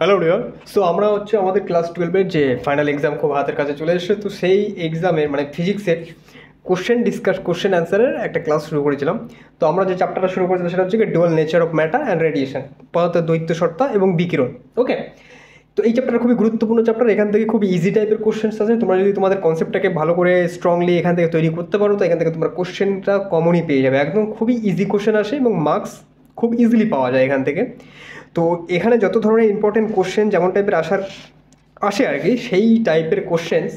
Hello dear. So আমরা হচ্ছে আমাদের ক্লাস 12-এর যে ফাইনাল এক্সাম খুব হাতের কাছে চলে এসেছে, তো সেই এক্সামের মানে ফিজিক্সের কোশ্চেন অ্যান্সারের একটা ক্লাস শুরু করেছিলাম। তো আমরা যে চ্যাপ্টারটা শুরু করেছিলাম সেটা হচ্ছে কি dual nature of matter and radiation, পদার্থের দ্বৈত সত্তা এবং বিকিরণ। ওকে, তো এই চ্যাপ্টারটা খুবই গুরুত্বপূর্ণ চ্যাপ্টার। এখান থেকে খুবই ইজি টাইপের কোশ্চেন্স আছে। তোমরা যদি তোমাদের কনসেপ্টটাকে ভালো করে স্ট্রংলি এখান থেকে তৈরি করতে পারো, তো এখান থেকে তোমরা কোশ্চেনটা কমনই পেয়ে যাবে। একদম খুবই ইজি কোশ্চেন আসে এবং মার্কস খুব ইজিলি পাওয়া যায় এখান থেকে। তো এখানে যত ধরনের ইম্পর্টেন্ট কোশ্চেন যেমন টাইপের আসে আর কি, সেই টাইপের কোশ্চেন্স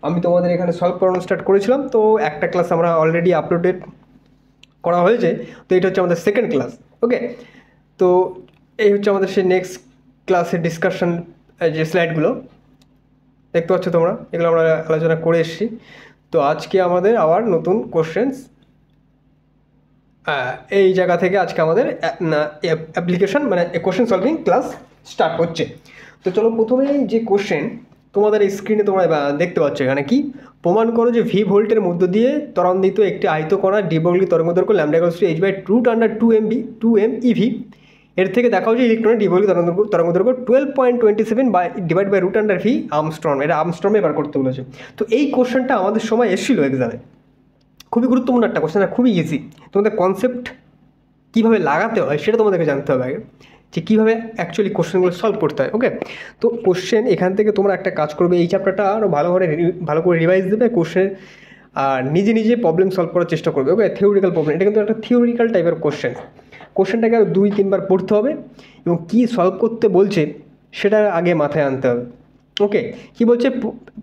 আমি তোমাদের এখানে সলভ করানো স্টার্ট করেছিলাম। তো একটা ক্লাস আমরা অলরেডি আপলোডেড করা হয়েছে, তো এটা হচ্ছে আমাদের সেকেন্ড ক্লাস। ওকে, তো এই হচ্ছে আমাদের সেই নেক্সট ক্লাসের ডিসকাশন। যে স্লাইডগুলো দেখতে পাচ্ছ তোমরা, এগুলো আমরা আলোচনা করে এসেছি। তো আজকে আমাদের আবার নতুন কোশ্চেন্স এই জায়গা থেকে আজকে আমাদের অ্যাপ্লিকেশন মানে কোশ্চেন সলভিং ক্লাস স্টার্ট হচ্ছে। তো চলো, প্রথমেই যে কোশ্চেন তোমাদের স্ক্রিনে তোমরা দেখতে পাচ্ছ, এখানে কি প্রমাণ করো যে ভি ভোল্টের মধ্য দিয়ে ত্বরান্বিত একটি আয়তকণা ডিবর্গলি তরঙ্গদৈর্ঘ্য lambda equals two h/√2m ev এর থেকে দেখাও যে ইলেকট্রনের ডিবর্গলি তরঙ্গদৈর্ঘ্য 12.27 ডিভাইড বাই √v আর্মস্ট্রং। এটা আর্মস্ট্রমে বার করতে বলেছে। তো এই কোশ্চেনটা আমাদের সময় এসেছিল এক্সামে, খুবই গুরুত্বপূর্ণ একটা কোশ্চেন, খুবই ইজি। তোমাদের কনসেপ্ট কীভাবে লাগাতে হয় সেটা তোমাদেরকে জানতে হবে আগে, যে কীভাবে অ্যাকচুয়ালি কোশ্চেনগুলো সলভ করতে হয়। ওকে, তো কোশ্চেন এখান থেকে তোমরা একটা কাজ করবে, এই চ্যাপ্টারটা আরও ভালো করে রিভাইজ দেবে কোশ্চেন, আর নিজে নিজে প্রবলেম সলভ করার চেষ্টা করবে। ওকে, থিওরিক্যাল প্রবলেম, এটা কিন্তু একটা থিওরিক্যাল টাইপের কোশ্চেনটাকে আরও 2-3 বার পড়তে হবে এবং কী সলভ করতে বলছে সেটা আগে মাথায় আনতে হবে। ওকে, কী বলছে,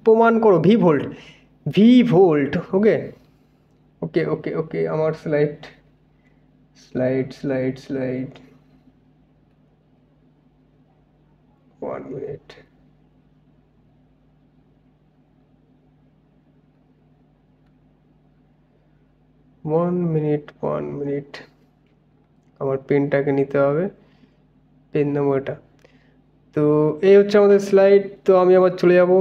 প্রমাণ করো ভি ভোল্ট। ওকে ওকে ওকে ওকে আমার স্লাইড 1 মিনিট। আমার পেনটাকে নিতে হবে, পেন নেবো এটা। তো এই হচ্ছে আমাদের স্লাইড। তো আমি আবার চলে যাব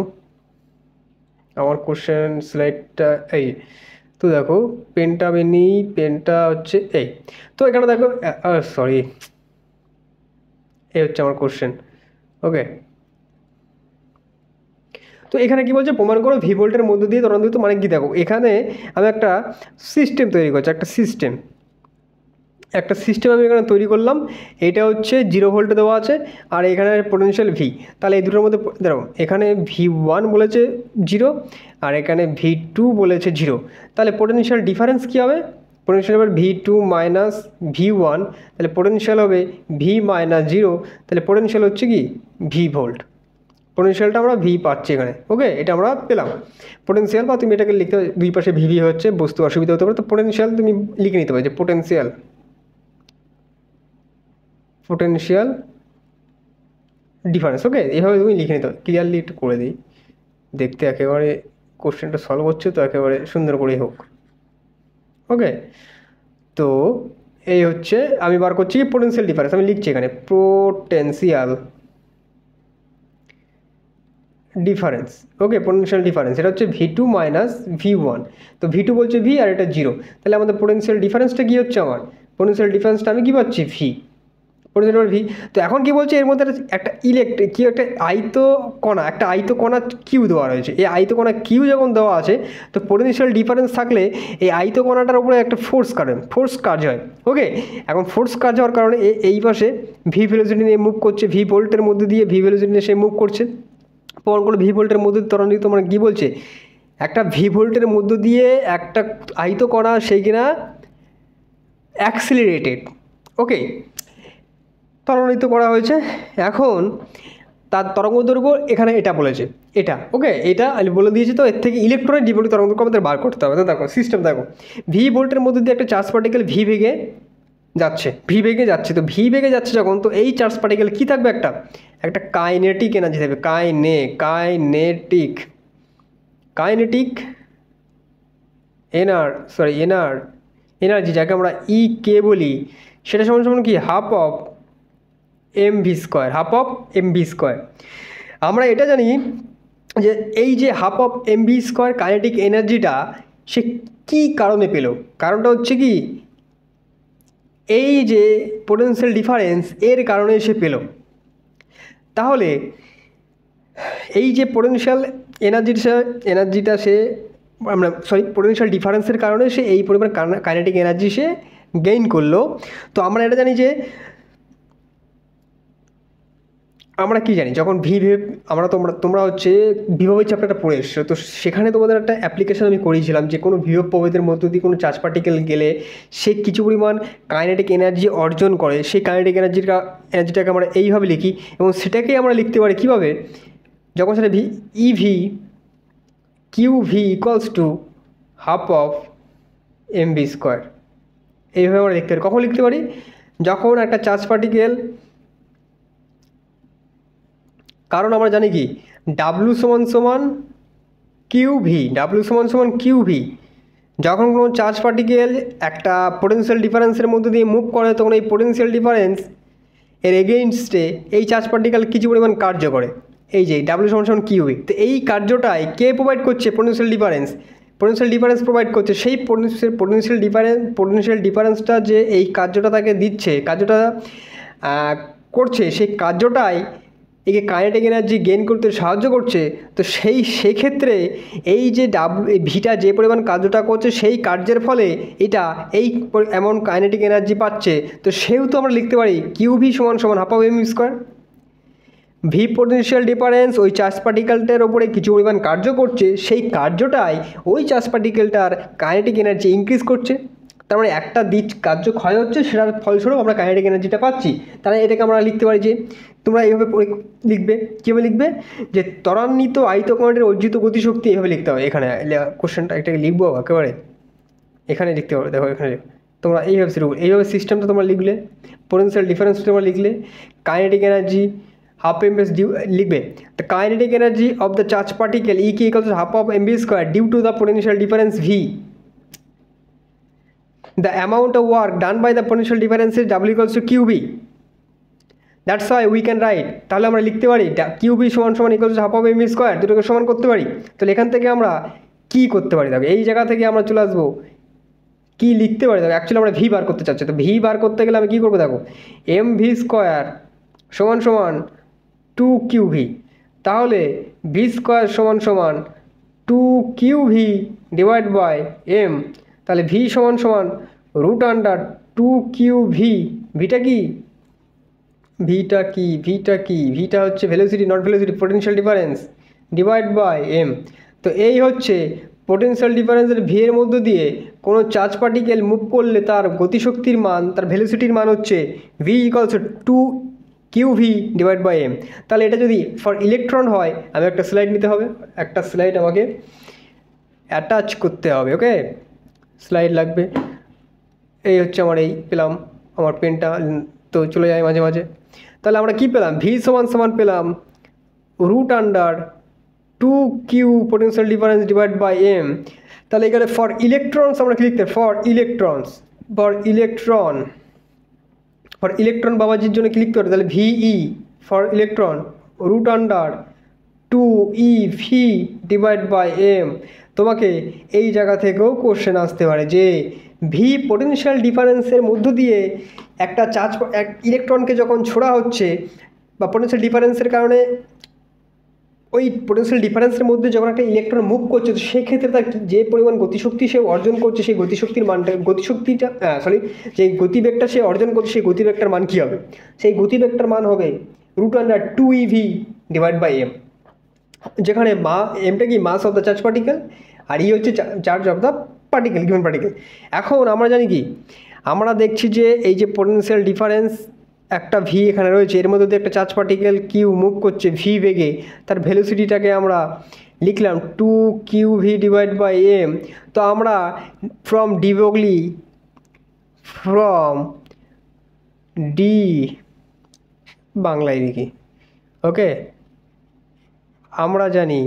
আমার কোশ্চেন স্লাইডটা। এই তো দেখো, পেনটা আমি নিই, পেনটা হচ্ছে এই। তো এখানে দেখো, সরি, এই হচ্ছে আমার কোশ্চেন। ওকে, তো এখানে কি বলছে, প্রমাণ করো ভি ভোল্টের মধ্য দিয়ে ত্বরান্বিত, মানে কি দেখো এখানে আমি একটা সিস্টেম তৈরি করছি, একটা সিস্টেম আমি এখানে তৈরি করলাম। এটা হচ্ছে 0 ভোল্টে দেওয়া আছে আর এখানে পোটেনশিয়াল ভি। তাহলে এই দুটোর মধ্যে দেখো, এখানে V1 বলেছে 0 আর এখানে V2 বলেছে 0। তাহলে পোটেনশিয়াল ডিফারেন্স কী হবে, পোটেনশিয়াল হবে V2 মাইনাস V1, তাহলে পোটেনশিয়াল হবে V মাইনাস 0। তাহলে পোটেনশিয়াল হচ্ছে কি ভি ভোল্ট, পোটেনশিয়ালটা আমরা ভি পাচ্ছি এখানে। ওকে, এটা আমরা পেলাম পোটেনশিয়াল, বা তুমি এটাকে লিখতে দুই পাশে ভিভি হচ্ছে, বুঝতে অসুবিধা হতে পারে। তো পোটেনশিয়াল তুমি লিখে নিতে পারো যে পোটেনশিয়াল ডিফারেন্স। ওকে, এভাবে তুমি লিখে নিতে হবে। ক্লিয়ারলি একটু করে দিই, দেখতে একেবারে কোশ্চেনটা সলভ হচ্ছে তো একেবারে সুন্দর করেই হোক। ওকে, তো এই হচ্ছে আমি বার করছি পোটেনশিয়াল ডিফারেন্স, আমি লিখছি এখানে পোটেনশিয়াল ডিফারেন্স। ওকে, পোটেনশিয়াল ডিফারেন্স এটা হচ্ছে V2 মাইনাস V1। তো V2 বলছে ভি আর এটা 0, তাহলে আমাদের পোটেনশিয়াল ডিফারেন্সটা কী হচ্ছে, আমার পোটেনশিয়াল ডিফারেন্সটা আমি কী পাচ্ছি, ভি, পোটেনশিয়াল ভি। তো এখন কি বলছে, এর মধ্যে একটা একটা আয়তকণা কিউ দেওয়া রয়েছে। এই আয়তকণা কিউ যখন দেওয়া আছে, তো পোটেনশিয়াল ডিফারেন্স থাকলে এই আয়তকণাটার উপরে একটা ফোর্স কাজ হয়। ওকে, এখন ফোর্স কাজ হওয়ার কারণে এই পাশে ভি ভেলোসিটি নিয়ে মুভ করছে, ভি ভোল্টের মধ্যে দিয়ে ভি ভেলোসিটি নিয়ে সে মুভ করছে। প্রমাণ করলো ভি ভোল্টের মধ্যে ত্বরান্বিত, মানে কী বলছে, একটা ভি ভোল্টের মধ্য দিয়ে একটা আয়তকণা সেই কিনা অ্যাক্সিলারেটেড। ওকে, ত্বরান্বিত করা হয়েছে। এখন তার তরঙ্গদৈর্ঘ্য এখানে এটা বলেছে, এটা। ওকে, এটা আমি বলে দিয়েছি। তো এর থেকে ইলেকট্রনের ডিবর্গলি তরঙ্গদৈর্ঘ্য আমাদের বার করতে হবে। তো দেখো সিস্টেম দেখো, ভি ভোল্টের মধ্যে দিয়ে একটা চার্জ পার্টিকেল ভি বেগে যাচ্ছে। তো ভি বেগে যাচ্ছে যখন, তো এই চার্জ পার্টিকেল কী থাকবে, একটা কাইনেটিক এনার্জি থাকবে, কাইনেটিক এনার্জি, যাকে আমরা কে বলি, সেটা সমান কি হাফ অফ mv²। আমরা এটা জানি যে এই যে হাফ অফ mv² কাইনেটিক এনার্জিটা সে কী কারণে পেল, কারণটা হচ্ছে কি এই যে পোটেনশিয়াল ডিফারেন্স এর কারণে সে পেল। তাহলে এই যে পোটেনশিয়াল এনার্জিটা সে আমরা পোটেনশিয়াল ডিফারেন্সের কারণে সে এই পরিমাণ কাইনেটিক এনার্জি সে গেইন করলো। তো আমরা এটা জানি যে আমরা কি জানি যখন ভেব তোমরা হচ্ছে বিভবের চ্যাপ্টারটা পড়ে এসছো, তো সেখানে তোমাদের একটা অ্যাপ্লিকেশন আমি করিয়েছিলাম যে কোনো বিভব প্রভেদের মধ্য দিয়ে কোনো চার্জ পার্টিকেল গেলে সে কিছু পরিমাণ কাইনেটিক এনার্জি অর্জন করে। সেই কাইনেটিক এনার্জিটাকে আমরা এইভাবে লিখি এবং সেটাকেই আমরা লিখতে পারি কীভাবে, যখন সেটা EV QV equals to half of M V square, এইভাবে আমরা লিখতে পারি। কখন লিখতে পারি, যখন একটা চার্জ পার্টিকেল, কারণ আমরা জানি কি ডাব্লু সমান কিউভি, যখন কোনো চার্জ পার্টিকেল একটা পোটেনশিয়াল ডিফারেন্সের মধ্যে দিয়ে মুভ করে তখন এই পোটেনশিয়াল ডিফারেন্স এর এগেইনস্টে এই চার্জ পার্টিকেল কিছু পরিমাণ কার্য করে, এই যে ডাব্লু সমান কিউভি। তো এই কার্যটাই কে প্রোভাইড করছে, পোটেনশিয়াল ডিফারেন্স প্রোভাইড করছে। সেই পোটেনশিয়াল ডিফারেন্সটা যে এই কার্যটা তাকে দিচ্ছে, কার্যটা করছে, সেই কার্যটাই একে কাইনেটিক এনার্জি গেইন করতে সাহায্য করছে। তো সেই ক্ষেত্রে এই যে ভিটা যে পরিমাণ কার্যটা করছে সেই কার্যের ফলে এটা এই এমন কাইনেটিক এনার্জি পাচ্ছে। তো সেহেতু আমরা লিখতে পারি কিউভি সমান half of M square. V potential difference ওই চার্জ পার্টিকেলটার ওপরে কিছু পরিমাণ কার্য করছে, সেই কার্যটাই ওই চার্জ পার্টিকেলটার কাইনেটিক এনার্জি ইনক্রিজ করছে। তার মানে একটা কার্য ক্ষয় হচ্ছে, সেটার ফলস্বরূপ আমরা কাইনেটিক এনার্জিটা পাচ্ছি। তাহলে এটাকে আমরা লিখতে পারি যে তোমরা এইভাবে লিখবে, কীভাবে লিখবে, যে ত্বরান্বিত আয়তকণের অর্জিত গতিশক্তি এইভাবে লিখতে হবে। এখানে কোশ্চেনটা এটাকে লিখবো একেবারে এখানে লিখতে হবে। দেখো এখানে তোমরা এইভাবে সিস্টেমটা তোমরা লিখলে, পোটেনশিয়াল ডিফারেন্স তোমরা লিখলে, কাইনেটিক এনার্জি হাফ এমভি লিখবে। The kinetic energy of the charge particle E K equals half of M V square due to the potential difference V. The amount of work done by the potential difference is W equals to QB. That's why we can write, তাহলে আমরা লিখতে পারি QB সমান equals half of M V square, দুটোকে সমান করতে পারি। তাহলে এখান থেকে আমরা কি করতে পারি, দেখো এই জায়গা থেকে আমরা চলে আসবো কি লিখতে পারি। দেখো অ্যাকচুয়ালি আমরা ভি বার করতে চাচ্ছি, তো ভি বার করতে গেলে আমি কী করবো, দেখো এমভি স্কোয়ার সমান 2QV, তাহলে ভি স্কোয়ার সমান 2QV ডিভাইড বাই এম, তাহলে ভি সমান রুট আন্ডার 2QV। ভিটা হচ্ছে velocity, not velocity, potential difference divide by M. তো এই হচ্ছে পোটেনশিয়াল ডিফারেন্সের ভি এর মধ্য দিয়ে কোনো চার্জ পার্টিকেল মুভ করলে তার গতিশক্তির মান, তার ভেলোসিটির মান হচ্ছে V equals 2QV divide by M. তাহলে এটা যদি ফর ইলেকট্রন হয়, আমি একটা স্লাইড নিতে হবে, একটা স্লাইড আমাকে অ্যাটাচ করতে হবে। ওকে, স্লাইড লাগবে। এই হচ্ছে আমার এই পেলাম, আমার পেনটা তো চলে যায় মাঝে মাঝে। তাহলে আমরা কি পেলাম, ভি সমান পেলাম root under 2Q potential difference divide by M. তাহলে এখানে ফর ইলেকট্রনস আমরা কি লিখতে, ফর ইলেকট্রন বাবাজির জন্য কি লিখতে পারি, তাহলে V E for electron root under 2EV divide by M. তোমাকে এই জায়গা থেকেও কোশ্চেন আসতে পারে যে ভি পোটেনশিয়াল ডিফারেন্সের মধ্য দিয়ে একটা ইলেকট্রনকে যখন ছোড়া হচ্ছে বা পোটেনশিয়াল ডিফারেন্সের কারণে ওই পোটেনশিয়াল ডিফারেন্সের মধ্যে যখন একটা ইলেকট্রন মুভ করছে, তো সেক্ষেত্রে তার যে পরিমাণ গতিশক্তি সে অর্জন করছে, সেই যে গতিবেগটা সে অর্জন করছে, সেই গতিবেগটার মান কী হবে, সেই গতিবেগটার মান হবে root under 2EV divide by M, যেখানে এমটা কি mass of the charge particle আর ই হচ্ছে charge of the particle, given particle. এখন আমরা জানি কি, আমরা দেখছি যে এই যে পোটেনশিয়াল ডিফারেন্স একটা ভি এখানে রয়েছে, এর মধ্যে দিয়ে একটা চার্জ পার্টিকেল কিউ মুভ করছে ভি বেগে, তার ভেলোসিটিটাকে আমরা লিখলাম 2QV ডিভাইড বাই এম। তো আমরা ফ্রম ডি বাংলায় লিখি। ওকে, আমরা জানি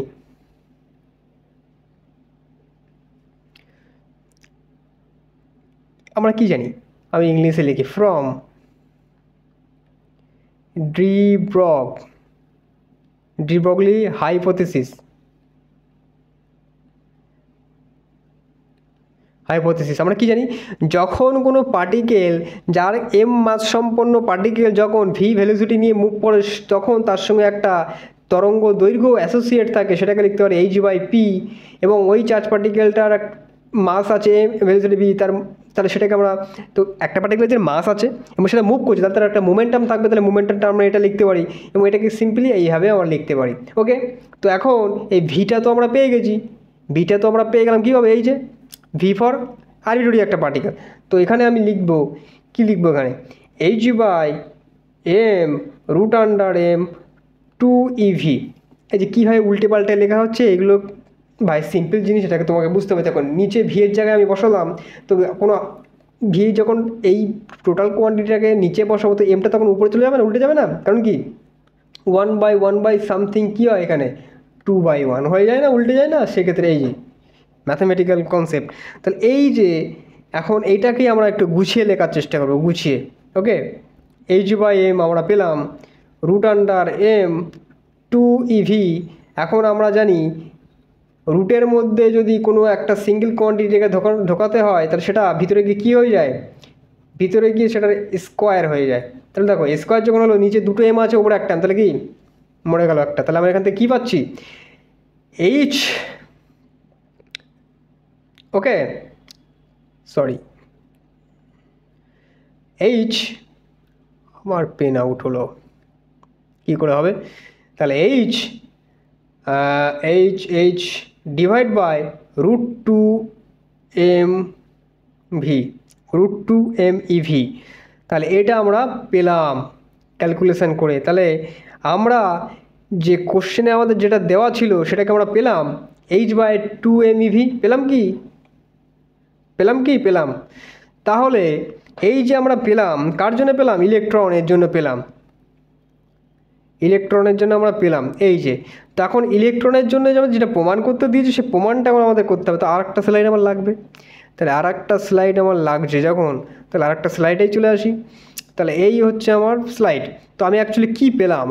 আমরা কি জানি, আমি ইংলিশে লিখি ফ্রম হাইপোথিসিস আমরা কি জানি, যখন কোনো পার্টিকেল যার এম মাস সম্পন্ন পার্টিকেল যখন ভি ভেলোসিটি নিয়ে মুভ করে তখন তার সঙ্গে একটা তরঙ্গ দৈর্ঘ্য অ্যাসোসিয়েট থাকে, সেটাকে লিখতে পারে h/p, এবং ওই চার্জ পার্টিকেলটার মাস আছে ভেলোসিটি ভি, তাহলে সেটাকে আমরা, তো একটা পার্টিকেলের যে মাস আছে এবং সেটা মুভ করছে তাহলে তার একটা মোমেন্টাম থাকবে, তাহলে মোমেন্টামটা আমরা এটা লিখতে পারি এবং এটাকে সিম্পলি এইভাবে আমরা লিখতে পারি। ওকে, তো এখন এই ভিটা তো আমরা পেয়ে গেছি, ভিটা তো আমরা পেয়ে গেলাম কীভাবে, এই যে ভি ফর আরবিট্রারি একটা পার্টিকেল। তো এখানে আমি লিখব, কি লিখব এখানে, h/m √m2ev। এই যে কীভাবে উল্টে পাল্টে লেখা হচ্ছে এগুলো ভাই সিম্পল জিনিস, এটাকে তোমাকে বুঝতে হবে। দেখো নিচে ভি এর জায়গায় আমি বসালাম, তো কোনো ভি যখন এই টোটাল কোয়ান্টিটিটাকে নিচে বসাবো তো এমটা তখন উপরে চলে যাবে না, উল্টে যাবে না, কারণ কি 1/1/সামথিং কী হয় এখানে 2/1 হয়ে যায় না, উল্টে যায় না, সেক্ষেত্রে এই যে ম্যাথামেটিক্যাল কনসেপ্ট। তাহলে এই যে এখন এইটাকেই আমরা একটু গুছিয়ে লেখার চেষ্টা করবো, গুছিয়ে। ওকে, h/m আমরা পেলাম √m2ev। এখন আমরা জানি রুটের মধ্যে যদি কোনো একটা সিঙ্গেল কোয়ান্টিটিকে ঢোকাতে হয় তাহলে সেটা ভিতরে গিয়ে কী হয়ে যায়, ভিতরে গিয়ে সেটার স্কোয়ার হয়ে যায়। তাহলে দেখো স্কোয়ার যখন হলো, নিচে দুটো এম আছে ওপরে একটা, তাহলে কি মরে গেল একটা, তাহলে আমরা এখান থেকে কী পাচ্ছি, এইচ, ওকে সরি এইচ, আমার পেন আউট হলো, কী করে হবে, তাহলে H H divide by √2mv, তাহলে এটা আমরা পেলাম ক্যালকুলেশন করে। তাহলে আমরা যে কোশ্চেনে আমাদের যেটা দেওয়া ছিল সেটাকে আমরা পেলাম h/2mev, পেলাম। তাহলে এই যে আমরা পেলাম কার জন্য পেলাম, ইলেকট্রনের জন্য পেলাম, ইলেকট্রনের জন্য আমরা পেলাম এই যে। তো এখন ইলেকট্রনের জন্য যেটা প্রমাণ করতে দিয়েছি সে প্রমাণটা এখন আমাদের করতে হবে। তো আর একটা স্লাইড আমার লাগবে, তাহলে আর একটা স্লাইড আমার লাগছে যখন, তাহলে আর একটা স্লাইডেই চলে আসি। তাহলে এই হচ্ছে আমার স্লাইড। তো আমি অ্যাকচুয়ালি কী পেলাম,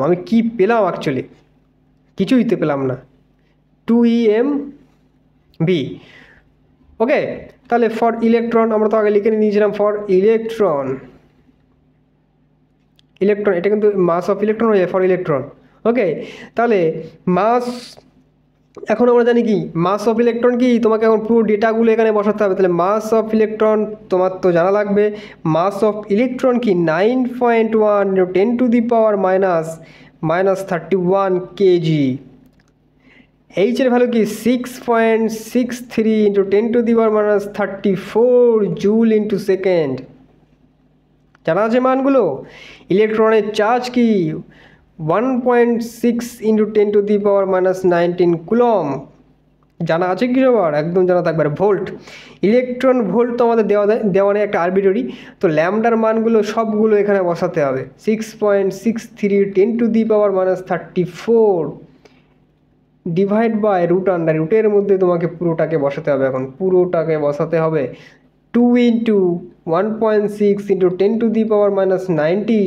অ্যাকচুয়ালি কিছুই তো পেলাম না, 2emv। ওকে, তাহলে ফর ইলেকট্রন আমরা তো আগে লিখে নিয়েছিলাম, ফর ইলেকট্রন, এটা কিন্তু মাস অফ ইলেকট্রন হয়ে যায় ফর ইলেকট্রন। ওকে, তাহলে মাস, এখন আমরা জানি কি মাস অফ ইলেকট্রন কি, তোমাকে এখন পুরো ডেটাগুলো এখানে বসাতে হবে। তাহলে মাস অফ ইলেকট্রন তোমার তো জানা লাগবে, মাস অফ ইলেকট্রন কি 9.1 × 10⁻⁻31 kg। এইচ এর ভ্যালু কি 6.63 × 10⁻34 জুল ইন্টু সেকেন্ড, জানা আছে মানগুলো। ইলেকট্রনের চার্জ কি 1.6 × 10⁻19 কুলম, জানা আছে কি সবার, একদম জানা থাকবে। ভোল্ট, ইলেকট্রন ভোল্ট তো আমাদের দেওয়া নেই, একটা আরবিট্রারি। তো ল্যামডার মানগুলো সবগুলো এখানে বসাতে হবে, 6.63 × 10⁻34 ডিভাইড বাই √, মধ্যে তোমাকে পুরোটাকে বসাতে হবে, এখন পুরোটাকে বসাতে হবে 2 × 1.6 × 10⁻90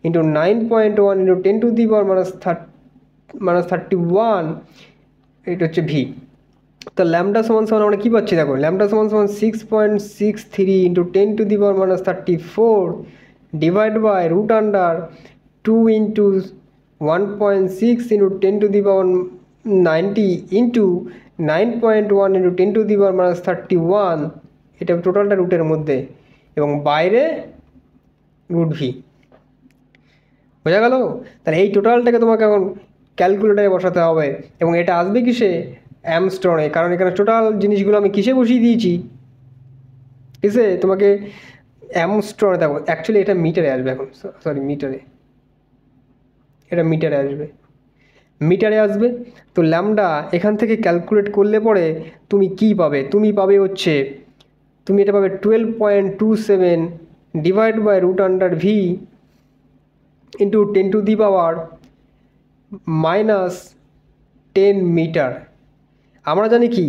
× 9.1 × 10⁻31, এটা হচ্ছে ভি। তো ল্যামডা সমান আমরা কী পাচ্ছি, দেখো ল্যামডা সমান 6.63 × 10⁻34 ডিভাইড বাই √2 × 1.6 × 10⁻90 ইন্টু 9.1 × 10⁻31, এটা টোটালটা রুটের মধ্যে এবং বাইরে √v, বোঝা গেল। তাহলে এই টোটালটাকে তোমাকে এখন ক্যালকুলেটারে বসাতে হবে এবং এটা আসবে কিসে, অ্যামস্ট্রনে, কারণ এখানে টোটাল জিনিসগুলো আমি কিসে বসিয়ে দিয়েছি, কিসে, তোমাকে অ্যামস্ট্রনে। দেখো অ্যাকচুয়ালি এটা মিটারে আসবে এখন, সরি মিটারে, এটা মিটারে আসবে। তো ল্যামডা এখান থেকে ক্যালকুলেট করলে পরে তুমি কি পাবে, তুমি এটা পাবে 12.27 divide by √v into 10⁻10 metre. আমরা জানি কি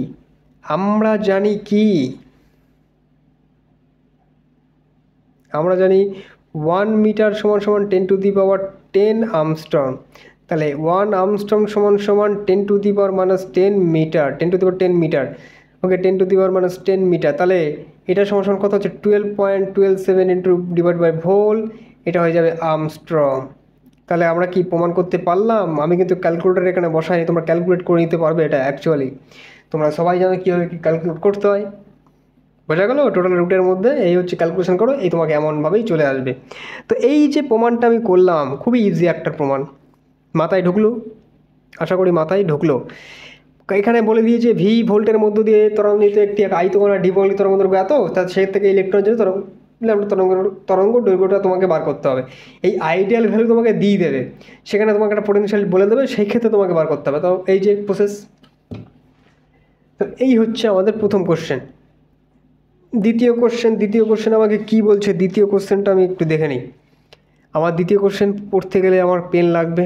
1 মিটার সমান 10⁻10 আমস্ট্রং। তাহলে 1 আমস্ট্রং সমান 10⁻10 মিটার, 10⁻10 মিটার। ওকে 10⁻⁻10 মিটার। তাহলে এটা সমান কত হচ্ছে 12.127 ইন্টু ডিভাইড বাই ভোল, এটা হয়ে যাবে আর্মস্ট্রং। তাহলে আমরা কি প্রমাণ করতে পারলাম? আমি কিন্তু ক্যালকুলেটার এখানে বসাইনি, তোমরা ক্যালকুলেট করে নিতে পারবে। এটা অ্যাকচুয়ালি তোমরা সবাই জানো কীভাবে কি ক্যালকুলেট করতে হয়। বোঝা গেলো? টোটাল রুটের মধ্যে এই হচ্ছে ক্যালকুলেশন করো, এই তোমাকে এমনভাবেই চলে আসবে। তো এই যে প্রমাণটা আমি করলাম, খুবই ইজি একটা প্রমাণ, মাথায় ঢুকলো? আশা করি মাথায় ঢুকলো। এখানে বলে দিয়েছে ভি ভোল্টের মধ্য দিয়ে ত্বরান্বিত একটি আয়তক্ষণা ডি ভোল্ট তরঙ্গ দৈর্ঘ্য এত, তা সে থেকে ইলেকট্রন যে তরঙ্গ দৈর্ঘ্যটা তোমাকে বার করতে হবে। এই আইডিয়াল ভ্যালু তোমাকে দিয়ে দেবে, সেখানে তোমাকে একটা পোটেনশিয়াল বলে দেবে, সেই ক্ষেত্রে তোমাকে বার করতে হবে। তো এই যে প্রসেস, তো এই হচ্ছে আমাদের প্রথম কোশ্চেন। দ্বিতীয় কোশ্চেন আমাকে কি বলছে? দ্বিতীয় কোশ্চেনটা আমি একটু দেখে নিই। আমার দ্বিতীয় কোশ্চেন পড়তে গেলে আমার পেন লাগবে।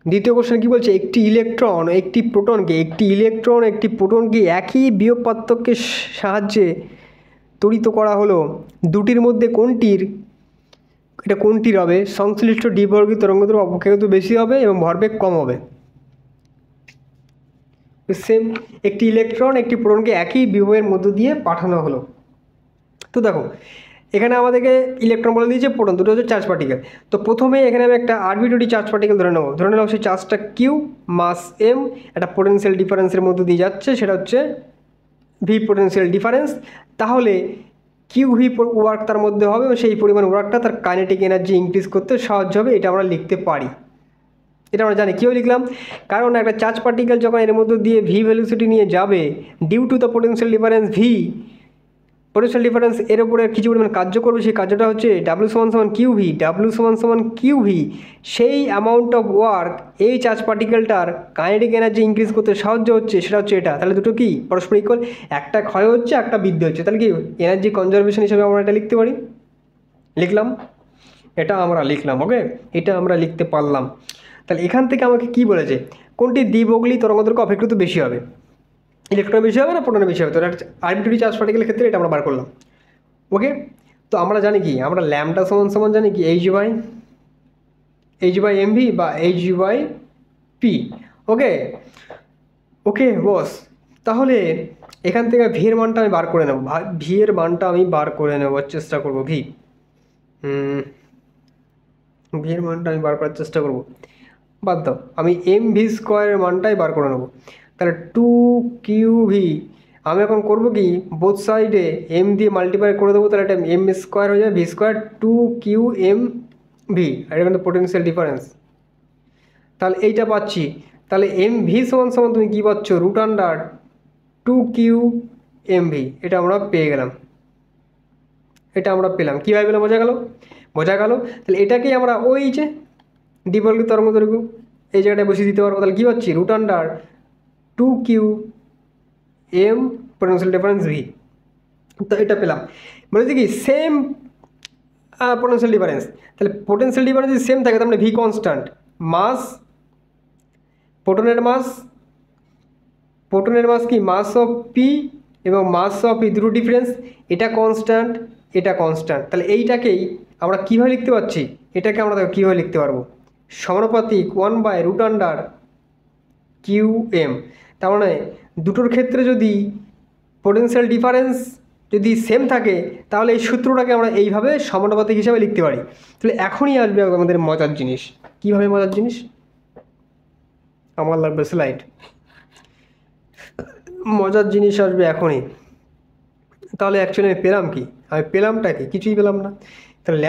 দ্বিতীয় কোশ্চেন কী বলছে? একটি ইলেকট্রন একটি প্রোটনকে একই বিভব পার্থক্যের সাহায্যে ত্বরিত করা হলো, দুটির মধ্যে কোনটির হবে সংশ্লিষ্ট ডিবর্গী তরঙ্গদৈর্ঘ্য অপেক্ষাকৃত বেশি হবে এবং ভরবেগ কম হবে? সেম, একটি ইলেকট্রন একটি প্রোটনকে একই বিভবের মধ্য দিয়ে পাঠানো হলো। তো দেখো এখানে আমাদেরকে ইলেকট্রন বলে দিয়েছে, প্রোটন, দুটো হচ্ছে চার্জ পার্টিকেল। তো প্রথমে এখানে আমি একটা আরবিটরি চার্জ পার্টিকেল ধরে নেব সেই চার্জটা কিউ, মাস এম, একটা পোটেনশিয়াল ডিফারেন্সের মধ্যে দিয়ে যাচ্ছে, সেটা হচ্ছে ভি পোটেনশিয়াল ডিফারেন্স। তাহলে কিউ ভি ওয়ার্ক তার মধ্যে হবে এবং সেই পরিমাণ ওয়ার্কটা তার কাইনেটিক এনার্জি ইনক্রিজ করতে সাহায্য হবে। এটা আমরা লিখতে পারি, এটা আমরা জানি। কীভাবে লিখলাম? কারণ একটা চার্জ পার্টিকেল যখন এর মধ্যে দিয়ে ভি ভ্যালোসিটি নিয়ে যাবে, due to the potential difference V, potential difference এর উপরে কিছু পরিমাণ কার্য করবে, সেই কার্যটা হচ্ছে ডাব্লিউ সমান কিউ ভি। সেই অ্যামাউন্ট অফ ওয়ার্ক এই চার্জ পার্টিকেলটার কাইনেটিক এনার্জি ইনক্রিজ করতে সাহায্য হচ্ছে, সেটা হচ্ছে এটা। তাহলে দুটো কি পরস্পর ইকুয়াল, একটা ক্ষয় হচ্ছে একটা বৃদ্ধি হচ্ছে। তাহলে কি এনার্জি কনজারভেশন হিসেবে আমরা এটা লিখতে পারি। লিখলাম, এটা আমরা লিখলাম। ওকে, এটা আমরা লিখতে পারলাম। তাহলে এখান থেকে আমাকে কি বলেছে? কোনটি দ্বিবগলী তরঙ্গদৈর্ঘ্য অপেক্ষাকৃত বেশি হবে? ইলেকট্রন বেশি হবে না প্রোটনের বেশি হবে? তো আরবিটরি চার্জ পার্টিকেলের ক্ষেত্রে এটা আমরা বার করলাম। ওকে, তো আমরা জানি কি, আমরা ল্যামডা সমান জানি কি এইচ বাই এমভি বা এইচ বাই পি। ওকে বস, তাহলে এখান থেকে ভি এর মানটা আমি বার করে নেব। চেষ্টা করবো। ভি এর মানটা আমি বার করার চেষ্টা করবো। বাদ দাও, আমি এম ভি স্কোয়ারের মানটাই বার করে নেবো। তাহলে 2QV আমি এখন করবো কি, বোথ সাইডে এম দিয়ে মাল্টিপ্লাই করে দেবো। তাহলে এটা এম স্কোয়ার হয়ে যাবে, ভি স্কোয়ার 2QMV, আর এটা কিন্তু পোটেনশিয়াল ডিফারেন্স। তাহলে এইটা পাচ্ছি। তাহলে এম ভি সমান তুমি কী পাচ্ছ? √2QMV। এটা আমরা পেয়ে গেলাম, এটা আমরা পেলাম। কীভাবে পেলাম? বোঝা গেল। তাহলে এটাকেই আমরা ওই যে দ্বিবর্গী তরঙ্গদৈর্ঘ্য এই জায়গাটায় বসিয়ে দিতে পারবো। তাহলে কী পাচ্ছি? √2QM potential difference V. তো এটা পেলাম। বলেছি কি সেম পোটেনশিয়াল ডিফারেন্স। তাহলে পোটেনশিয়াল ডিফারেন্স যদি সেম থাকে তার মানে ভি কনস্ট্যান্ট। মাস, প্রোটনের মাস কি মাস অফ পি এবং মাস অফ পি দুটো ডিফারেন্স, এটা কনস্ট্যান্ট, এটা কনস্ট্যান্ট। তাহলে এইটাকেই আমরা কীভাবে লিখতে পারছি? এটাকে আমরা কীভাবে লিখতে পারবো? সমানুপাতিক 1/√QM। তার মানে দুটোর ক্ষেত্রে যদি পোটেনশিয়াল ডিফারেন্স যদি সেম থাকে, তাহলে এই সূত্রটাকে আমরা এইভাবে সমানুপাতিক হিসাবে লিখতে পারি। তাহলে এখনই আসবে আমাদের মজার জিনিস। কীভাবে মজার জিনিস? আমার লাগবে স্লাইড। মজার জিনিস আসবে এখনই। তাহলে অ্যাকচুয়ালি আমি পেলাম কি? আমি পেলামটা কি? কিছুই পেলাম না। তাহলে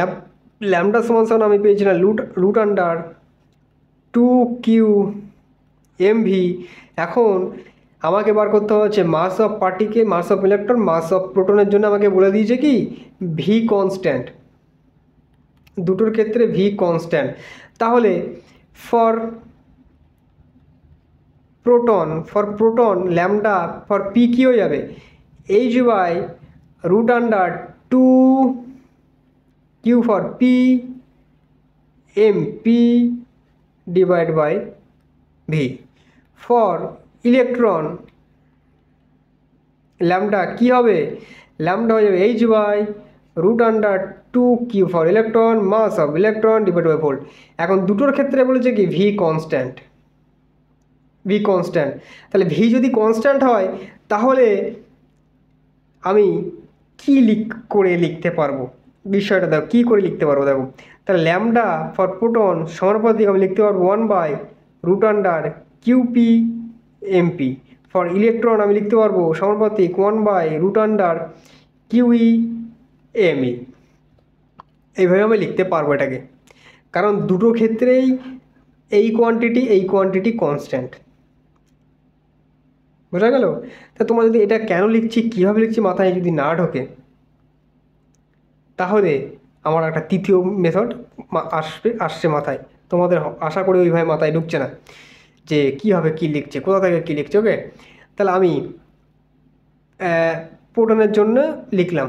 ল্যামডা সমান আমি পেয়েছিলাম √2QMV। এখন আমাকে বার করতে হচ্ছে mass of particle, mass of electron, mass of প্রোটনের জন্য আমাকে বলে দিয়েছে কি ভি কনস্ট্যান্ট। দুটোর ক্ষেত্রে ভি কনস্ট্যান্ট। তাহলে for proton lambda for P কী হয়ে যাবে? H by √2Q for P MP divide by V. For electron lambda কী হবে? ল্যামডা হয়ে যাবে H by √2Q for electron, mass of electron divide by volt. এখন দুটোর ক্ষেত্রে বলেছে কি ভি কনস্ট্যান্ট। V constant. তাহলে ভি যদি কনস্ট্যান্ট হয় তাহলে আমি কি করে লিখতে পারবো, বিষয়টা দেখো কী করে লিখতে পারবো। দেখো তাহলে ল্যামডা ফর প্রোটন সমানুপাতিক আমি লিখতে পারবো 1/√কিউপি এমপি। ফর ইলেকট্রন আমি লিখতে পারবো সমানুপাতিক 1/√কিউই এমই। এইভাবে আমি লিখতে পারবো এটাকে, কারণ দুটো ক্ষেত্রেই এই কোয়ান্টিটি কনস্ট্যান্ট। বোঝা গেল? তা তোমরা যদি এটা কেন লিখছি, কীভাবে লিখছি মাথায় যদি না ঢোকে, তাহলে আমার একটা তৃতীয় মেথড আসছে মাথায়। তোমাদের আশা করি ওইভাবে মাথায় ঢুকছে না যে কীভাবে কী লিখছে, কোথা থেকে কী লিখছে। ওকে, তাহলে আমি প্রোটনের জন্য লিখলাম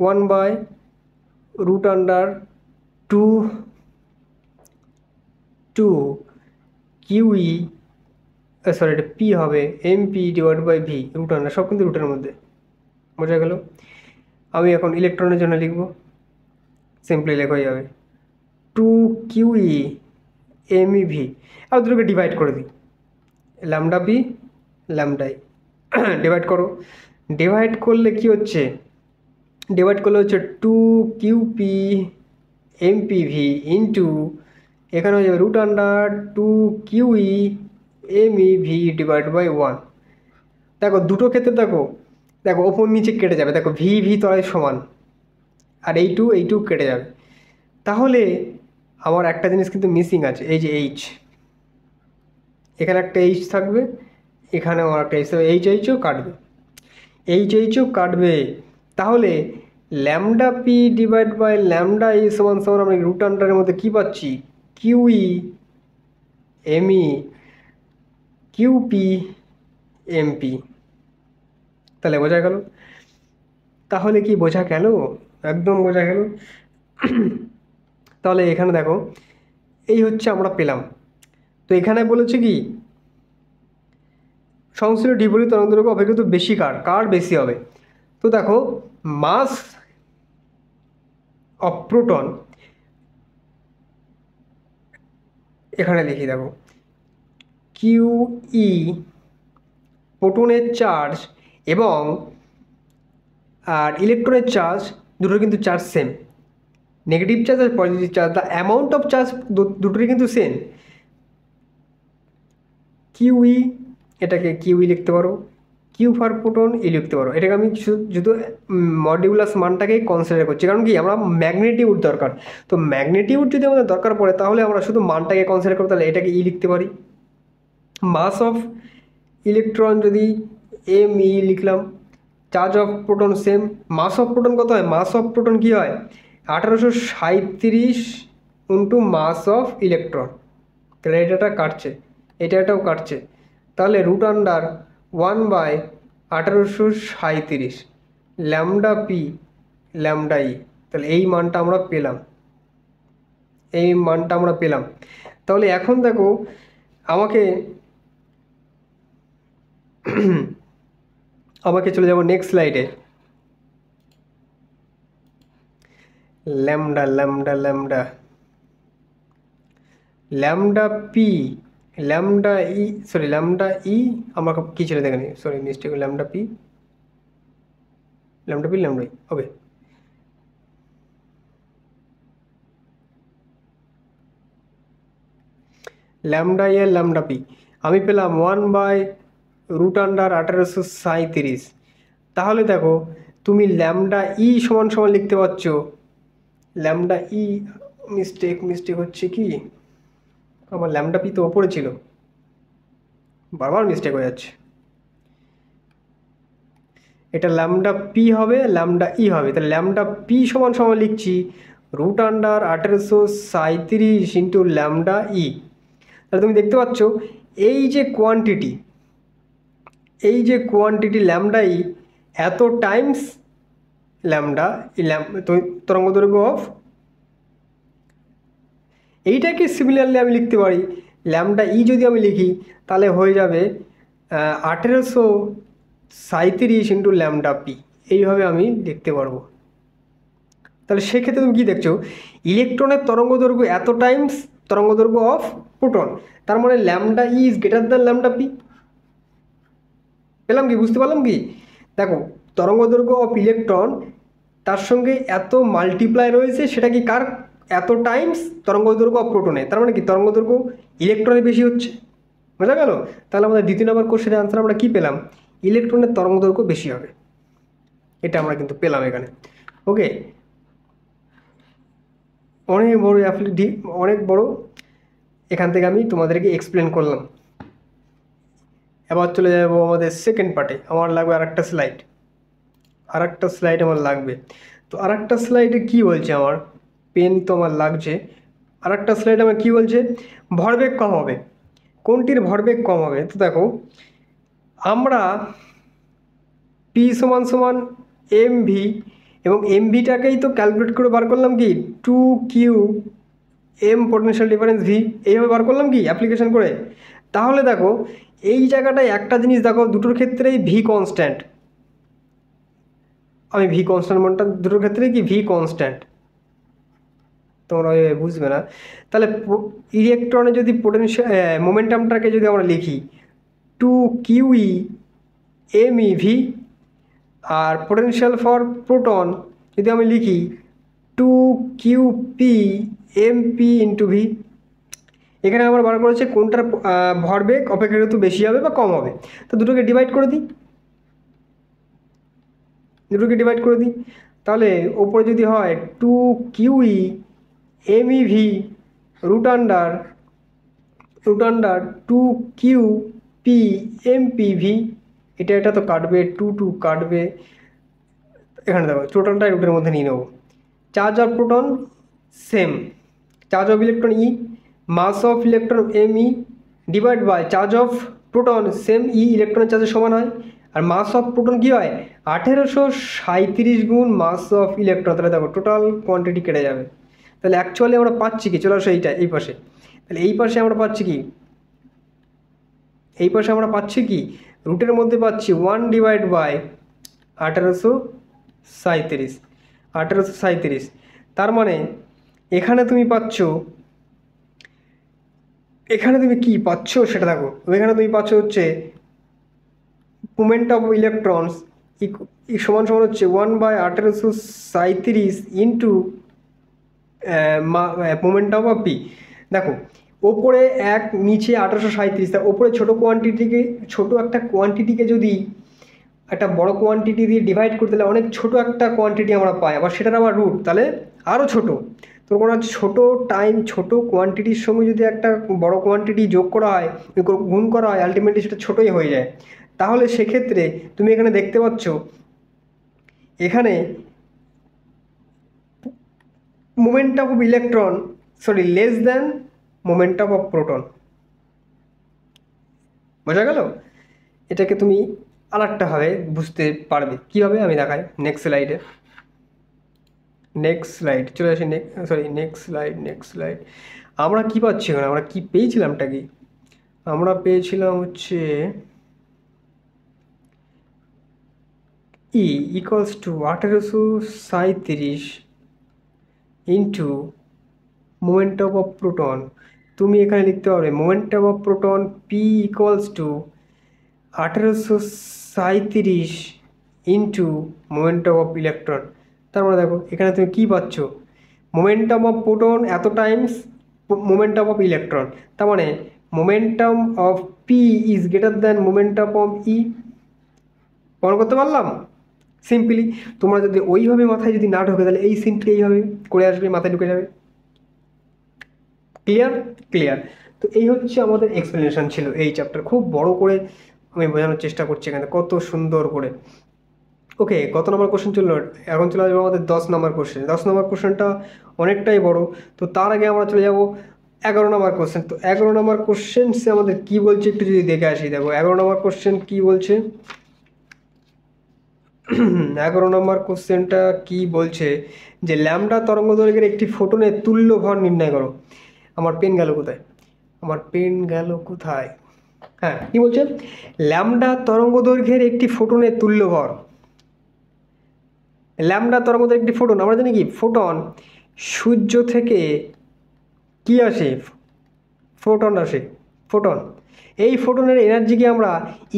1/√2 কিউই, সরি এটা পি হবে, এমপি ডিভাইড বাই ভি √, সব কিন্তু রুটের মধ্যে। বোঝা গেল? আমি এখন ইলেকট্রনের জন্য লিখব, সিম্পলি লেখা যাবে 2QE MEV। আর দুটোকে ডিভাইড করে দিই, ল্যামডা বি ল্যামডাই ডিভাইড করো। ডিভাইড করলে কি হচ্ছে, ডিভাইড করলে হচ্ছে 2QP MPV ইন্টু এখানে হয়ে যাবে √2QE MEV ডিভাইড বাই 1। দেখো দুটো ক্ষেত্রে দেখো ওপর নিচে কেটে যাবে, দেখো ভি তলায় সমান, আর এই টু কেটে যাবে। তাহলে আমার একটা জিনিস কিন্তু মিসিং আছে, এই যে এইচ, এখানে একটা এইচ থাকবে, এখানে আমার একটা এইচও কাটবে। তাহলে lambda P divide by lambda E সমান আমরা √এর মধ্যে কী পাচ্ছি, কিউই এমই কিউপি এমপি। তাহলে বোঝা গেল? তাহলে কি বোঝা গেল? একদম বোঝা গেল। তাহলে এখানে দেখো এই হচ্ছে আমরা পেলাম। তো এখানে বলেছে কি সংশ্লিষ্ট ডিপোলিট তরঙ্গ দৈর্ঘ্য অপেক্ষিত বেশি কার বেশি হবে। তো দেখো মাস অফ প্রোটন, এখানে লিখি দেখো কিউই প্রোটনের চার্জ এবং আর ইলেকট্রনের চার্জ দুটোর কিন্তু চার্জ সেম, নেগেটিভ চার্জ আর positive charge, the amount of charge দুটোরই কিন্তু সেম। কিউই, এটাকে কিউই লিখতে পারো, কিউ ফর প্রোটন ই লিখতে পারো। এটাকে আমি শুধু মডিউলাস মানটাকেই কনসিডার করছি, কারণ কি আমরা ম্যাগনিটিউড দরকার। তো ম্যাগনিটিউড যদি আমাদের দরকার পড়ে তাহলে আমরা শুধু মানটাকে কনসিডার করবো, তাহলে এটাকে ই লিখতে পারি। মাস অফ ইলেকট্রন যদি ME লিখলাম, charge of proton same. Mass of proton কত হয়, মাস অফ প্রোটন কী হয় 1837 ইন্টু মাস অফ ইলেকট্রন। তাহলে এটাও কাটছে, তাহলে √1/1837 ল্যামডা পি ল্যামডা ই। তাহলে এই মানটা আমরা পেলাম। তাহলে এখন দেখো আমাকে চলে যাব নেক্সট স্লাইডে। ল্যামডা পি ল্যামডা ই আমার কি ছিল দেখেনি, sorry mistake, lambda P lambda E. Okay, lambda E আর ল্যামডা পি আমি পেলাম 1/√1837। তাহলে দেখো তুমি ল্যামডা ই সমান লিখতে পারছো, ল্যামডা ই মিস্টেক হচ্ছে কি, আমার ল্যামডা পি তো ওপরে ছিল, বারবার মিস্টেক হয়ে যাচ্ছে। এটা ল্যামডা পি হবে, ল্যামডা ই হবে। তাহলে ল্যামডা পি সমান লিখছি √1837 ইন্টু ল্যামডা ই। তাহলে তুমি দেখতে পাচ্ছ এই যে কোয়ান্টিটি ল্যামডা ই এত টাইমস ল্যামডা তরঙ্গ দৈর্ঘ্য অফ, এইটাকে সিমিলারলি আমি লিখতে পারি ল্যামডা ই যদি আমি লিখি তাহলে হয়ে যাবে 1837 ইন্টু ল্যামডা পি। এইভাবে আমি লিখতে পারবো। তাহলে সেক্ষেত্রে তুমি কী দেখছো, ইলেকট্রনের তরঙ্গ দৈর্ঘ্য এত টাইমস তরঙ্গ দৈর্ঘ্য অফ প্রোটন। তার মানে lambda E is greater than lambda P. পেলাম কি, বুঝতে পারলাম কি? দেখো তরঙ্গ দৈর্ঘ্য অফ ইলেকট্রন তার সঙ্গে এত মাল্টিপ্লাই রয়েছে, সেটা কি কার? এত টাইমস তরঙ্গ দৈর্ঘ্য অফ প্রোটনে। তার মানে কি তরঙ্গ দৈর্ঘ্য ইলেকট্রনের বেশি হচ্ছে। বোঝা গেল? তাহলে আমাদের দ্বিতীয় নম্বর কোশ্চেনের আনসার আমরা কি পেলাম? ইলেকট্রনের তরঙ্গ দৈর্ঘ্য বেশি হবে, এটা আমরা কিন্তু পেলাম এখানে। ওকে, অনেক বড় অনেক বড় এখান থেকে আমি তোমাদেরকে এক্সপ্লেন করলাম। এবার চলে যাবো আমাদের সেকেন্ড পার্টে। আমার লাগবে আরেকটা স্লাইড, আমার লাগবে। তো আরেকটা স্লাইডে কি বলছে, আমার পেন তো আমার লাগছে। আরেকটা স্লাইড আমার কি বলছে? ভরবেগ কম হবে। কোনটির ভরবেগ কম হবে? তো দেখো আমরা পি সমান সমান এম ভি, এবং এম ভিটাকেই তো ক্যালকুলেট করে বার করলাম কি 2Q M potential difference V, এইভাবে বার করলাম কি অ্যাপ্লিকেশন করে। তাহলে দেখো এই জায়গাটায় একটা জিনিস দেখো, দুটোর ক্ষেত্রেই ভি কনস্ট্যান্ট। আমি ভি কনস্ট্যান্ট মানটা দুটোর ক্ষেত্রেই কি ভি কনস্ট্যান্ট, তোমরা বুঝবে না। তাহলে ইলেকট্রনে যদি পোটেনশিয়াল মোমেন্টামটাকে যদি আমরা লিখি 2QE MEV, আর পোটেনশিয়াল ফর প্রোটন যদি আমি লিখি 2QP MP ইন্টু ভি। এখানে আমার বার করেছে কোনটার ভরবেগ অপেক্ষাকৃত বেশি হবে বা কম হবে। তো দুটোকে ডিভাইড করে দিই, তাহলে ওপরে যদি হয় 2QE MEV root under 2QP MPV, এটা তো কাটবে, 2 কাটবে, এখানে দেখো টোটালটাই রুটের মধ্যে নিয়ে নেবো। Charge of proton same, charge of electron E, mass of electron ME divide by charge of proton same E, ইলেকট্রনের চার্জের সমান হয়। আর মাস অফ প্রোটন কী হয়? 1837 গুণ মাস অফ ইলেকট্রন। তাহলে দেখো টোটাল কোয়ান্টিটি কেটে যাবে। তাহলে অ্যাকচুয়ালি আমরা পাচ্ছি কি, চলে আসো এই পাশে। তাহলে এই পাশে আমরা পাচ্ছি কি, রুটের মধ্যে পাচ্ছি 1 ডিভাইড বাই 1837। তার মানে এখানে তুমি কি পাচ্ছ সেটা দেখো। এখানে তুমি পাচ্ছ হচ্ছে মোমেন্ট অফ ইলেকট্রনস সমান হচ্ছে 1/1837 ইন্টু মোমেন্টাম অফ পি। দেখো ওপরে এক, নিচে 1837, তা ওপরে ছোটো একটা কোয়ান্টিটিকে যদি একটা বড় কোয়ান্টিটি দিয়ে ডিভাইড করতে, তাহলে অনেক ছোট একটা কোয়ান্টিটি আমরা পাই, আবার সেটার আবার রুট, তাহলে আরও ছোটো। তো কোনো ছোটো কোয়ান্টিটির সঙ্গে যদি একটা বড় কোয়ান্টিটি যোগ করা হয়, গুণ করা হয়, আলটিমেটলি সেটা ছোটোই হয়ে যায়। তাহলে সেক্ষেত্রে তুমি এখানে দেখতে পাচ্ছ, এখানে momentum of electron less than momentum of proton. বোঝা গেল? এটাকে তুমি আরেকটাভাবে বুঝতে পারবে কীভাবে, আমি দেখাই নেক্সট স্লাইড। চলে আসি নেক্সট স্লাইড। আমরা কি পাচ্ছি এখানে, আমরা কি পেয়েছিলামটা কি? আমরা পেয়েছিলাম হচ্ছে E equals to 1837 into momentum of proton. তুমি এখানে লিখতে পারবে momentum of proton P equals to 1837 into momentum of electron. তার মানে দেখো এখানে তুমি কী পাচ্ছ, মোমেন্টাম অফ প্রোটন এত টাইমস মোমেন্টাম অফ ইলেকট্রন। তার মানে momentum of P is greater than momentum of E. প্রমাণ করতে পারলাম সিম্পলি। তোমরা যদি ওইভাবে মাথায় যদি না ঢোকে, তাহলে এই সিম্পলি এইভাবে করে আসবে, মাথায় ঢুকে যাবে। ক্লিয়ার। তো এই হচ্ছে আমাদের এক্সপ্লেনেশন ছিল এই চ্যাপ্টার। খুব বড় করে আমি বোঝানোর চেষ্টা করছি এখানে, কত সুন্দর করে। ওকে, কত নম্বর কোশ্চেন চললো? এখন চলে যাবো আমাদের 10 নম্বর কোশ্চেন। 10 নম্বর কোশ্চেনটা অনেকটাই বড়। তো তার আগে আমরা চলে যাব 11 নম্বর কোশ্চেন। তো 11 নম্বর কোশ্চেন সে আমাদের কী বলছে একটু যদি দেখে আসি। দেখো 11 নম্বর কোশ্চেন কী বলছে। 11 নম্বর কোশ্চেনটা কি বলছে, যে ল্যামডা তরঙ্গ দৈর্ঘ্যের একটি ফোটনের তুল্য ভর নির্ণয় করো। আমার পেন গেল কোথায়? হ্যাঁ, কি বলছে? ল্যামডা তরঙ্গ দৈর্ঘ্যের একটি ফোটনের তুল্য ভর। ল্যামডা তরঙ্গ দৈর্ঘ্যের একটি ফোটন, আমরা জানি কি ফোটন সূর্য থেকে কি আসে, ফোটন আসে। ফোটন। এই ফোটনের এনার্জিকে আমরা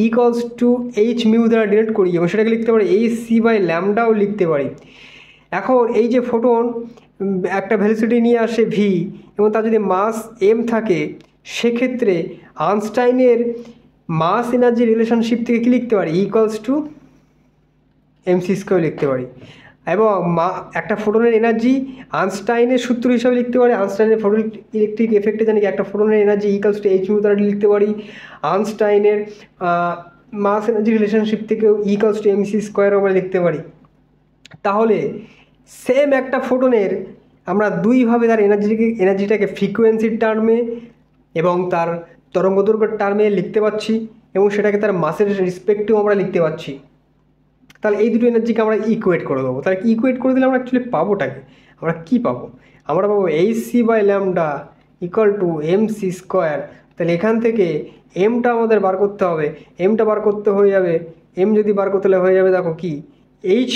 ইকুয়ালস টু এইচ মিউ দ্বারা ডিনোট করি এবং সেটাকে লিখতে পারি এইচ সি বাই ল্যামডাও লিখতে পারি। এখন এই যে ফোটন একটা ভেলোসিটি নিয়ে আসে ভি এবং তার যদি মাস এম থাকে, সেক্ষেত্রে আইনস্টাইনের মাস এনার্জি রিলেশনশিপ থেকে কী লিখতে পারি, ইকুয়ালস টু এমসি স্কোয়ার লিখতে পারি। এবং একটা ফোটনের এনার্জি আইনস্টাইনের সূত্র হিসাবে লিখতে পারি, আইনস্টাইনের ফোটন ইলেকট্রিক এফেক্টে জানি একটা ফোটনের energy equals to H mu দ্বারা লিখতে পারি। আইনস্টাইনের মাস এনার্জি রিলেশনশিপ থেকেও ইকুয়ালস টু এমসি স্কোয়ার আমরা লিখতে পারি। তাহলে সেম একটা ফোটনের আমরা দুইভাবে তার এনার্জিটাকে ফ্রিকোয়েন্সির টার্মে এবং তার তরঙ্গদৈর্ঘ্যের টার্মে লিখতে পাচ্ছি এবং সেটাকে তার মাসের রেসপেক্টেও আমরা লিখতে পাচ্ছি। তাহলে এই দুটো এনার্জিকে আমরা ইকুয়েট করে দেবো। তাহলে ইকুয়েট করে দিলে আমরা অ্যাকচুয়ালি পাবোটাকে আমরা কী পাবো, আমরা পাবো H C by lambda equal to M C square. তাহলে এখান থেকে এমটা আমাদের বার করতে হবে, এমটা বার করতে হয়ে যাবে, এম যদি বার করতে হয়ে যাবে দেখো কি H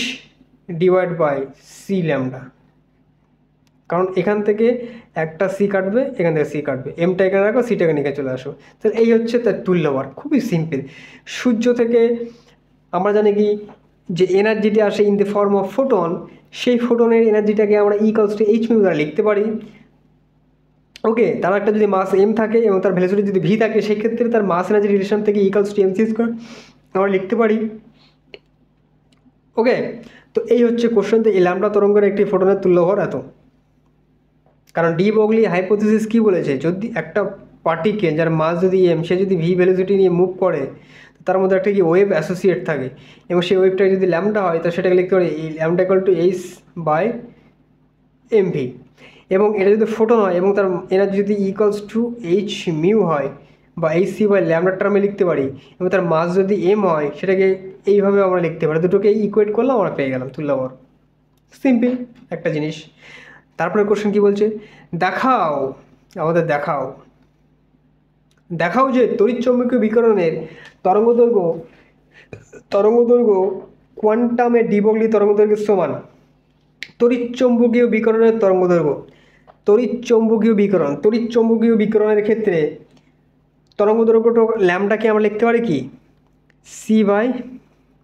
divide by C lambda, কারণ এখান থেকে একটা সি কাটবে, এখান থেকে সি কাটবে, এমটা এখানে রাখো, সিটাকে নিয়ে চলে আসো। তাহলে এই হচ্ছে তার তুল্যবার, খুবই সিম্পল। সূর্য থেকে আমরা জানি কি যে এনার্জিটি আসে in the form of photon, সেই ফোটনের এনার্জিটাকে আমরা ইকুয়ালস টু এইচ মিউ দ্বারা লিখতে পারি। ওকে, তার একটা যদি মাস এম থাকে এবং তার ভ্যালুসিটি যদি ভি থাকে, সেক্ষেত্রে তার মাস এনার্জি রিলেশন থেকে ইকুয়ালস টু এমসি স্কোয়ার আমরা লিখতে পারি। ওকে, তো এই হচ্ছে কোশ্চেন। তো এই ল্যামডা তরঙ্গের একটি ফোটনের তুল্যভর এত। কারণ ডি ব্রগলি হাইপোথিসিস কী বলেছে, যদি একটা পার্টিকেল যার মাস যদি এম, সে যদি ভি ভ্যালুসিটি নিয়ে মুভ করে, তার মধ্যে একটা কি ওয়েভ অ্যাসোসিয়েট থাকে এবং সেই ওয়েভটা যদি ল্যামডা হয়, তো সেটাকে লিখতে পারি lambda equal to H by M V. এবং এটা যদি ফোটন হয় এবং তার এনার্জি যদি ইকুয়ালস টু এইচ মিউ হয় বা এইচ সি বাই ল্যামডা টার্মে লিখতে পারি এবং তার মাস যদি এম হয়, সেটাকে এইভাবে আমরা লিখতে পারি। দুটোকে ইকুয়েট করলাম, আমরা পেয়ে গেলাম তুল্যবর। সিম্পল একটা জিনিস। তারপরে কোশ্চেন কি বলছে, দেখাও, আমাদের দেখাও যে তড়িৎচুম্বকীয় বিকিরণের তরঙ্গদৈর্ঘ্য কোয়ান্টামের ডি ব্রগলি তরঙ্গদৈর্ঘ্যের সমান। তড়িৎচুম্বকীয় বিকিরণের তরঙ্গদৈর্ঘ্য, তড়িৎচুম্বকীয় বিকিরণের ক্ষেত্রে তরঙ্গদৈর্ঘ্যটা ল্যামডাকে আমরা লিখতে পারি কি সি বাই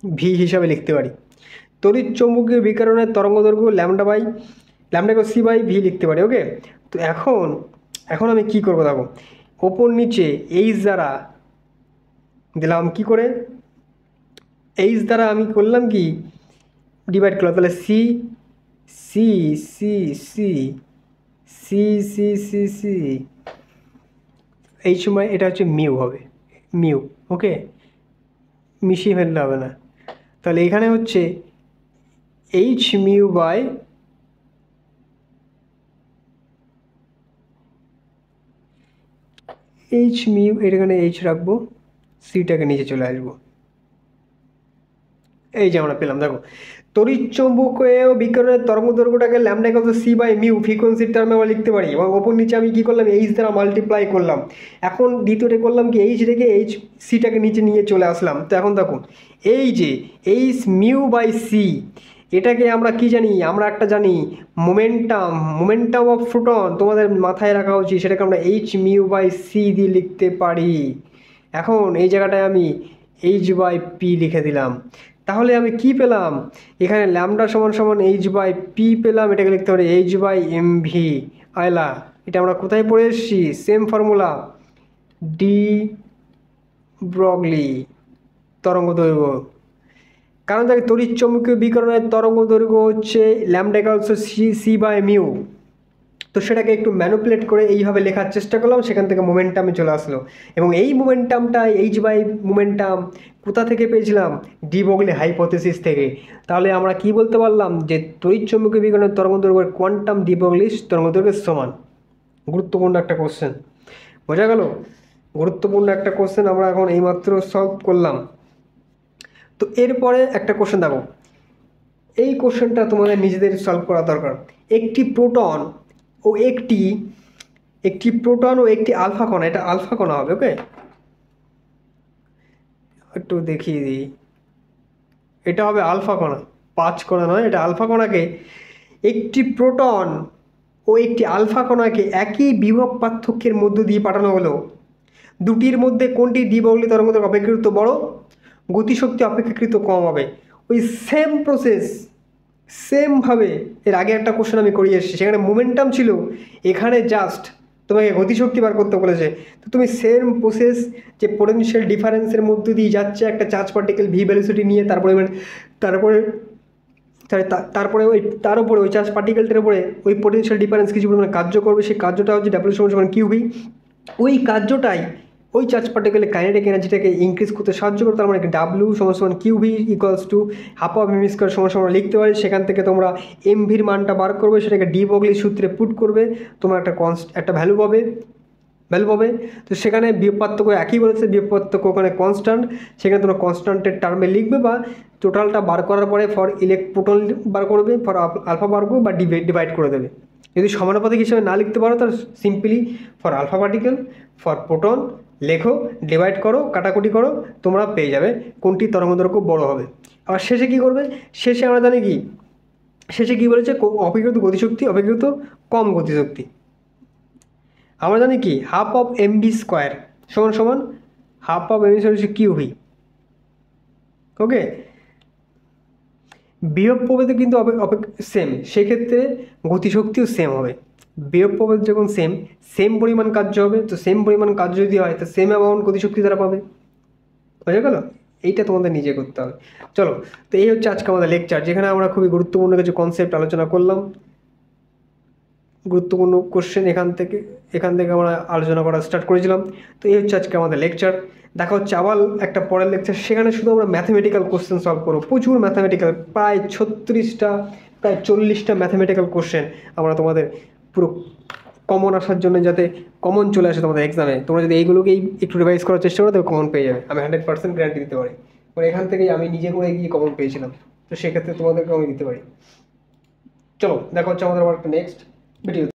ভি হিসাবে লিখতে পারি। তড়িৎচুম্বকীয় বিকিরণের তরঙ্গদৈর্ঘ্য ল্যামডাকে সি বাই ভি লিখতে পারি। ওকে, তো এখন আমি কি করবো দেখো, ওপর নিচে এইচ দ্বারা দিলাম, কি করে এইচ দ্বারা আমি করলাম কি ডিভাইড করলাম। তাহলে C C C C C C C C এই সময় এটা হচ্ছে মিউ হবে, মিউ। ওকে, মিশিয়ে ফেললে হবে না। তাহলে এখানে হচ্ছে H mu by H mu, এখানে এইচ রাখবো, সিটাকে নিচে চলে আসবো। এই যে আমরা পেলাম, দেখো তড়িৎচুম্বকীয় বিকিরণের তরঙ্গদৈর্ঘ্যটাকে lambda equal to C by mu ফ্রিকোয়েন্সির টার্মে আমরা লিখতে পারি এবং ওপর নিচে আমি কী করলাম, এইচ দ্বারা মাল্টিপ্লাই করলাম। এখন দ্বিতীয়টা করলাম কি এইচ রেখে এইচ সিটাকে নিচে নিয়ে চলে আসলাম। তো এখন দেখো এই যে এইচ মিউ বাই সি, এটাকে আমরা কি জানি, আমরা একটা জানি মোমেন্টাম অফ ফোটন, তোমাদের মাথায় রাখা উচিত। সেটাকে আমরা এইচ মিউ বাই সি দিয়ে লিখতে পারি। এখন এই জায়গাটায় আমি এইচ বাই পি লিখে দিলাম। তাহলে আমি কি পেলাম, এখানে ল্যামডা সমান সমান এইচ বাই পি পেলাম। এটাকে লিখতে পারি এইচ বাই এম ভি আয়লা। এটা আমরা কোথায় পড়ে এসেছি, সেম ফর্মুলা, ডি ব্রগলি তরঙ্গদৈর্ঘ্য। কারণ দেখি তড়িৎচুম্বকীয় বিকিরণের তরঙ্গদৈর্ঘ্য হচ্ছে lambda equals to C by mu. তো সেটাকে একটু ম্যানিপুলেট করে এইভাবে লেখার চেষ্টা করলাম, সেখান থেকে মোমেন্টামে চলে আসলো। এবং এই মোমেন্টামটা এইচ বাই মোমেন্টাম কোথা থেকে পেয়েছিলাম, ডি ব্রগলি হাইপোথিসিস থেকে। তাহলে আমরা কি বলতে পারলাম যে তড়িৎচুম্বকীয় বিকিরণের তরঙ্গদৈর্ঘ্যের কোয়ান্টাম ডি ব্রগলি তরঙ্গদৈর্ঘ্যের সমান। গুরুত্বপূর্ণ একটা কোশ্চেন, বোঝা গেল? গুরুত্বপূর্ণ একটা কোশ্চেন আমরা এখন এইমাত্র সলভ করলাম। তো এরপরে একটা কোশ্চেন দেখো, এই কোশ্চেনটা তোমাদের নিজেদের সলভ করা দরকার। একটি প্রোটন ও একটি আলফা কণা, এটা আলফা কণা হবে। ওকে, একটু দেখিয়ে দিই, এটা হবে আলফা কণা, 5 কণা নয়, এটা আলফা কণাকে, একটি প্রোটন ও একটি আলফা কণাকে একই বিভব পার্থক্যের মধ্য দিয়ে পাঠানো হলো। দুটির মধ্যে কোনটি দ্বিবর্গী তরঙ্গ দৈর্ঘ্য অপেক্ষাকৃত বড়, গতিশক্তি অপেক্ষাকৃত কম হবে। ওই সেম প্রসেস সেমভাবে এর আগে একটা কোশ্চেন আমি করিয়ে এসেছি, সেখানে মোমেন্টাম ছিল, এখানে জাস্ট তোমাকে গতিশক্তি বার করতে বলেছে। তো তুমি সেম প্রসেস যে পোটেনশিয়াল ডিফারেন্সের মধ্য দিয়ে যাচ্ছে একটা চার্জ পার্টিকেল ভি ভ্যালোসিটি নিয়ে, তারপরে তারপরে তার উপরে ওই চার্জ পার্টিকেলটার উপরে ওই পোটেনশিয়াল ডিফারেন্স কিছু পরিমাণে কার্য করবে, সেই কার্যটা হচ্ছে ডাব্লিউ সমান কিউবি। ওই কার্যটাই ওই চার্জ পার্টিকেলের কাইনেটিক এনার্জিটাকে ইনক্রিজ করতে সাহায্য করে। তার মানে ডাব্লিউ সমান Q V equals to half of M square সমান লিখতে পারি। সেখান থেকে তোমরা এমভির মানটা বার করবে, সেটাকে ডি ব্রগলির সূত্রে পুট করবে, তোমরা একটা ভ্যালু পাবে। তো সেখানে বিভব পার্থক্য একই বলেছে, বিভব পার্থক্য ওখানে কনস্ট্যান্ট, সেখানে তোমরা কনস্ট্যান্টের টার্মে লিখবে বা টোটালটা বার করার পরে ফর প্রোটন বার করবে, ফর আলফা বার করবে বা ডিভাইড করে দেবে। যদি সমানুপাতিক হিসেবে না লিখতে পারো তাহলে simply for alpha particle for proton লেখো, ডিভাইড করো, কাটাকুটি করো, তোমরা পেয়ে যাবে কোনটি তরঙ্গদৈর্ঘ্য বড় হবে। আবার শেষে কী করবে, শেষে আমরা জানি কি, শেষে কী বলেছে, অপেক্ষাকৃত গতিশক্তি অপেক্ষাকৃত কম গতিশক্তি। আমরা জানি কি half of M V square সমান half of M V square হচ্ছে কিউ ভি। ওকে, বিভব প্রভেদে কিন্তু সেম, সেক্ষেত্রে গতিশক্তিও সেম হবে। বিভব প্রভেদ যখন সেম পরিমাণ কার্য হবে, তো সেম পরিমাণ কার্য যদি হয় তো সেম অ্যামাউন্ট গতিশক্তি তারা পাবে। বোঝা গেল? এইটা তোমাদের নিজে করতে হবে। চলো, তো এই হচ্ছে আজকে আমাদের লেকচার, যেখানে আমরা খুবই গুরুত্বপূর্ণ কিছু কনসেপ্ট আলোচনা করলাম, গুরুত্বপূর্ণ কোশ্চেন এখান থেকে আমরা আলোচনা করা স্টার্ট করেছিলাম। তো এই হচ্ছে আজকে আমাদের লেকচার। দেখা হচ্ছে আবার একটা পরের লেকচার, সেখানে শুধু আমরা ম্যাথমেটিক্যাল কোশ্চেন সলভ করবো, প্রচুর ম্যাথমেটিক্যাল, প্রায় 36টা প্রায় 40টা ম্যাথমেটিক্যাল কোশ্চেন আমরা তোমাদের পুরো কমন আসার জন্য, যাতে কমন চলে আসে তোমাদের এক্সামে। তোমরা যদি এইগুলোকেই একটু রিভাইজ করার চেষ্টা করো তবে কমন পেয়ে যাবে, আমি 100% গ্যারান্টি দিতে পারি। কারণ এখান থেকেই আমি নিজে করে গিয়ে কমন পেয়েছিলাম, তো সেক্ষেত্রে তোমাদেরকে আমি দিতে পারি। চলো, দেখা হচ্ছে আমাদের আবার একটা নেক্সট ভিডিও।